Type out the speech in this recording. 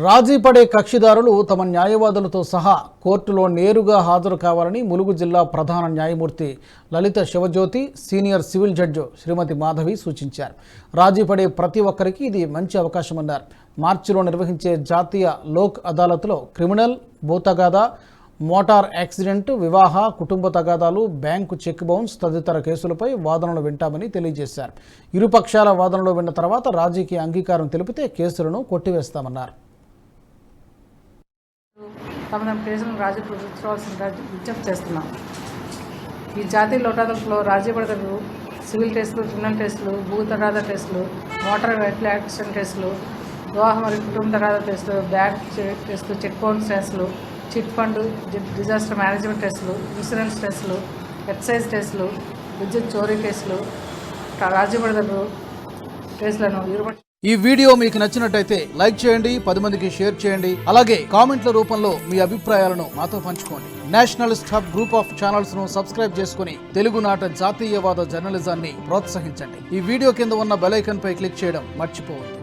రాజీ పడే కక్షిదారులు తమ న్యాయవాదులతో సహా కోర్టులో నేరుగా హాజరు కావాలని ములుగు జిల్లా ప్రధాన న్యాయమూర్తి లలిత శివజ్యోతి సీనియర్ సివిల్ జడ్జి శ్రీమతి మాధవి సూచించారు. రాజీ పడే ప్రతి ఒక్కరికి ఇది మంచి అవకాశమన్నారు. మార్చిలో నిర్వహించే జాతీయ లోక్ అదాలత్లో క్రిమినల్, భూ తగాదా, మోటార్ యాక్సిడెంట్, వివాహ, కుటుంబ తగాదాలు, బ్యాంకు చెక్ బౌన్స్ తదితర కేసులపై వాదనలు వింటామని తెలియజేశారు. ఇరుపక్షాల వాదనలు విన్న తర్వాత రాజీకి అంగీకారం తెలిపితే కేసులను కొట్టివేస్తామన్నారు. తమ కేసులను రాజీ ప్రదర్శించవలసిన విజ్ఞప్తి చేస్తున్నాం. ఈ జాతీయ లోక్ అదాలత్లో రాజీ పడతారు సివిల్ కేసులు, క్రిమినల్ కేసులు, భూ తగాదా కేసులు, మోటార్ వెహికల్ యాక్సిడెంట్ కేసులు, వివాహ మరియు కుటుంబ తగాదా కేసులు, బ్యాంక్ కేసులు, చెక్ బౌన్స్ కేసులు, చిట్ ఫండ్, డిజాస్టర్ మేనేజ్మెంట్ కేసులు, ఇన్సూరెన్స్ కేసులు, ఎక్సైజ్ కేసులు, విద్యుత్ చోరీ కేసులు, రాజీ పడతారు కేసులను ఈ వీడియో మీకు నచ్చినట్టయితే లైక్ చేయండి, 10 మందికి షేర్ చేయండి. అలాగే కామెంట్ల రూపంలో మీ అభిప్రాయాలను మాతో పంచుకోండి. Nationalist hub group of channels ను సబ్స్క్రైబ్ చేసుకుని తెలుగునాట జాతీయవాద జర్నలిజాన్ని ప్రోత్సహించండి. ఈ వీడియో కింద ఉన్న బెల్ ఐకాన్ పై క్లిక్ చేయడం మర్చిపోవద్దు.